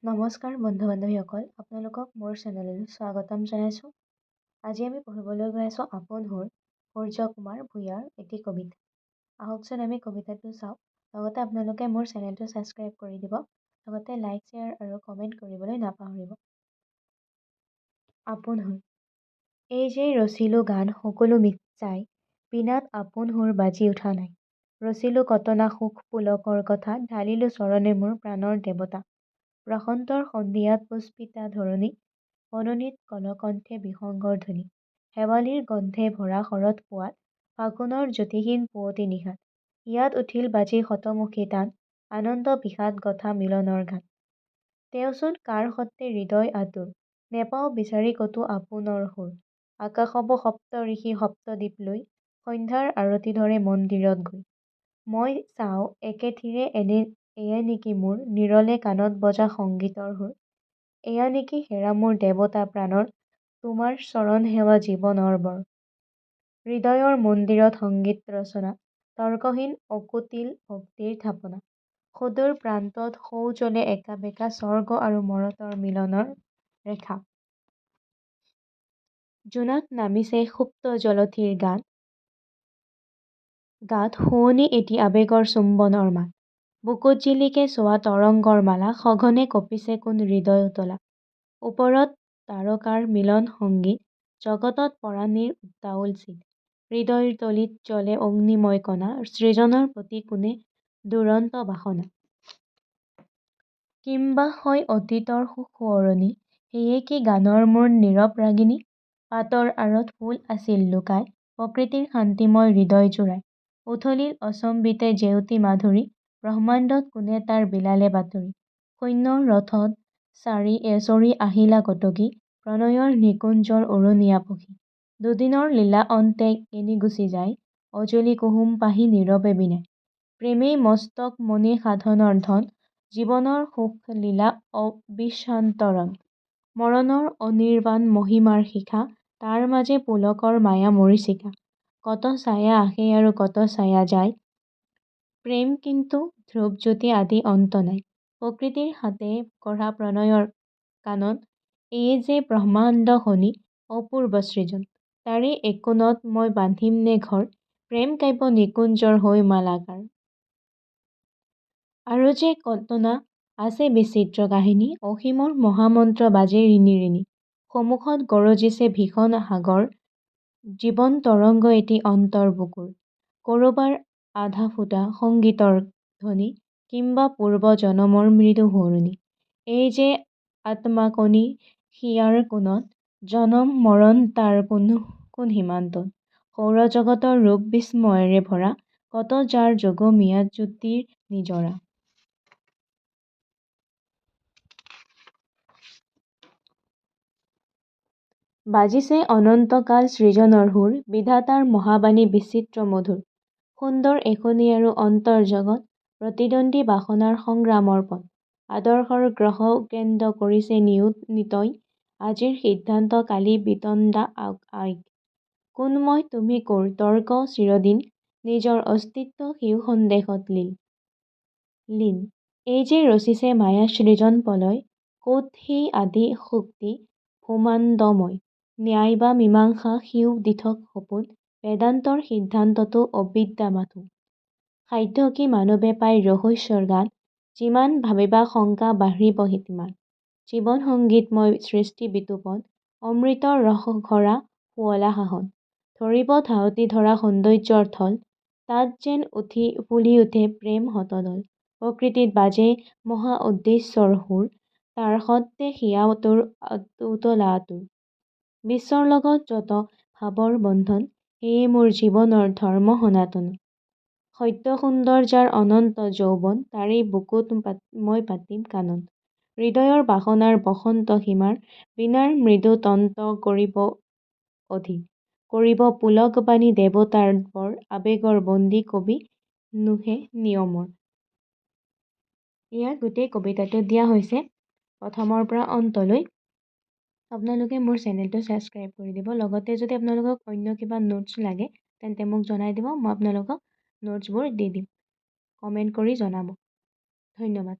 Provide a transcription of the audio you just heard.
নমস্কাৰ বন্ধু বান্ধৱীসকল, আপোনালোকক মোৰ চেনেললৈ স্বাগতম জনাইছোঁ। আজি আমি পঢ়িবলৈ গৈ আছোঁ আপোন সুৰ, সূৰ্য কুমাৰ ভূঞাৰ এটি কবিতা। আহকচোন আমি কবিতাটো চাওঁ। লগতে আপোনালোকে মোৰ চেনেলটো ছাবস্ক্ৰাইব কৰি দিব, লগতে লাইক, শ্বেয়াৰ আৰু কমেণ্ট কৰিবলৈ নাপাহৰিব। আপোন সুৰ। এই যে ৰচিলো গান সকলো মিছাই, পিনাত আপোন সুৰ বাজি উঠা নাই। ৰচিলো কতনা সুখ পুলকৰ কথা, ঢালিলো চৰণে মোৰ প্ৰাণৰ দেৱতা। বসন্তৰ সন্ধিয়াত পুষ্পিতা ধৰণী, মনোনীত কলকণ্ঠে বিহংগৰ ধ্বনি। শেৱালিৰ গন্ধে ভৰা শৰৎ পুৱাত, ফাগুনৰ জ্যোতিহীন পুৱতি নিশাত। ইয়াত উঠিল বাজি শতমুখী তান, আনন্দ বিষাদ গথা মিলনৰ গান। তেওঁচোন কাৰ সত্বে হৃদয় আতুৰ, নেপাওঁ বিচাৰি কতো আপোনৰ সুৰ। আকাশব সপ্ত ঋষি সপ্তদ্বীপ লৈ, সন্ধ্যাৰ আৰতি ধৰে মন্দিৰত গৈ। মই চাওঁ একেথিৰে এয়া নেকি মোৰ, নিৰলে কাণত বজা সংগীতৰ সুৰ। এয়া নেকি হেৰা মোৰ দেৱতা প্ৰাণৰ, তোমাৰ চৰণ সেৱা জীৱনৰ বৰ। হৃদয়ৰ মন্দিৰত সংগীত ৰচনা, তৰ্কহীন অকুটিল ভক্তিৰ থাপনা। সদূৰ প্ৰান্তত সৌ জ্বলে একা বেকা, স্বৰ্গ আৰু মৰতৰ মিলনৰ ৰেখা। জোনাক নামিছে সুপ্ত জলধিৰ গাত শুৱনি এটি আবেগৰ চুম্বনৰ মাত। বুকুত জিলিকে চোৱা তৰংগৰ মালা, সঘনে কঁপিছে কোন হৃদয় উতলা। ওপৰত তাৰকাৰ মিলন সংগীত, জগতত পৰাণীৰ উত্তাউল চিত। হৃদয়ৰ তলিত জ্বলে অগ্নিময় কণা, সৃজনৰ প্ৰতি কোনে দুৰন্ত বাসনা। কিম্বা হয় অতীতৰ সুখ সোঁৱৰণি, সেয়ে কি গানৰ মোৰ নীৰৱ ৰাগিনী। পাতৰ আঁৰত ফুল আছিল লুকাই, প্ৰকৃতিৰ শান্তিময় হৃদয় জুৰাই। উথলিল অচম্বিতে জেউতী মাধুৰী, ব্ৰহ্মাণ্ডত কোনে তাৰ বিলালে বাতৰি। শূন্যৰ ৰথত চৰি আহিলা কটকী, প্ৰণয়ৰ নিকুঞ্জৰ উৰণীয়া পখী। দুদিনৰ লীলা অন্তে কেনি গুচি যায়, অজলি কুহুম পাহি নীৰৱে বিনায়। প্ৰেমেই মস্তক মণি সাধনৰ ধন, জীৱনৰ সুখ লীলা অবিশ্ৰান্ত ৰণ। মৰণৰ অনিৰ্বাণ মহিমাৰ শিখা, তাৰ মাজে পুলকৰ মায়া মৰীচিকা। কত ছায়া আহে আৰু কত ছায়া যায়, প্ৰেম কিন্তু ধ্ৰুৱজ্যোতি আদি অন্ত নাই। প্ৰকৃতিৰ হাতে গঢ়া প্ৰণয়ৰ কানন, এয়ে যে ব্ৰহ্মাণ্ড খনি অপূৰ্ব সৃজন। তাৰে একোণত মই বান্ধিম নে ঘৰ, প্ৰেম কাব্য নিকুঞ্জৰ হৈ মালাকাৰ। আৰু যে কল্পনা আছে বিচিত্ৰ কাহিনী, অসীমৰ মহামন্ত্ৰ বাজে ৰিণি ৰিণি। সমুখত গৰজিছে ভীষণ সাগৰ, জীৱন তৰংগ এটি অন্তৰ বুকুৰ। কৰবাৰ আধা ফুটা সংগীতৰ ধ্বনি, কিম্বা পূৰ্ব জনমৰ মৃদু সোঁৱৰণি। এই যে আত্মাকণি হিয়াৰ কোণত, জনম মৰণ তাৰ কোন সীমান্তত। সৌৰজগতৰ ৰূপ বিস্ময়েৰে ভৰা, কত যাৰ যোগমিয়া জ্যোতিৰ নিজৰা। বাজিছে অনন্তকাল সৃজনৰ সুৰ, বিধাতাৰ মহাবাণী বিচিত্ৰ মধুৰ। সুন্দৰ এখনি আৰু অন্তৰ জগত, প্ৰতিদ্বন্দ্বী বাসনাৰ সংগ্ৰামৰ পথ। আদৰ্শৰ গ্ৰহ কেন্দ্ৰ কৰিছে নিতৈ, আজিৰ সিদ্ধান্ত কালি বিতণ্ডা আইক। কোন মই তুমি ক'ৰ তৰ্ক চিৰদিন, নিজৰ অস্তিত্ব সিও সন্দেহত লীন। এই যে ৰচিছে মায়া সৃজন প্ৰলয়, ক'ত সেই আদি শক্তি ভূমাণ্ডময়। ন্যায় বা মীমাংসা সিও দিঠক সপোন, বেদান্তৰ সিদ্ধান্ততো অবিদ্যা মাথোঁ। সাধ্য কি মানৱে পায় ৰহস্যৰ গান, যিমান ভাবিবা শংকা বাঢ়িব তিমান। জীৱন সংগীতময় সৃষ্টি বিতোপন, অমৃতৰ ৰস ঘৰা শুৱলা সাহন। ধৰিব ধাউতি ধৰা সৌন্দৰ্যৰ থল, তাত যেন ফুলি উঠে প্ৰেম শতদল। প্ৰকৃতিত বাজে মহা উদ্দেশ্যৰ সুৰ, তাৰ সত্বে হিয়া তোৰ উতলা আতুৰ। বিশ্বৰ লগত যত ভাৱৰ বন্ধন, সেয়ে মোৰ জীৱনৰ ধৰ্ম সনাতন। সত্য সুন্দৰ যাৰ অনন্ত যৌৱন, তাৰেই বুকুত মই পাতিম কানন। হৃদয়ৰ বাসনাৰ বসন্ত সীমাৰ, বীণাৰ মৃদু তন্ত কৰিব পুলক বাণী দেৱতাৰ বৰ, আবেগৰ বন্দী কবি নুহে নিয়মৰ। ইয়াত গোটেই কবিতাটো দিয়া হৈছে প্ৰথমৰ পৰা অন্তলৈ। আপোনালোকে মোৰ চেনেলটো ছাবস্ক্ৰাইব কৰি দিব, লগতে যদি আপোনালোকক অন্য কিবা নোটছ লাগে তেন্তে মোক জনাই দিব, মই আপোনালোকক নোটছবোৰ দি দিম। কমেণ্ট কৰি জনাব। ধন্যবাদ।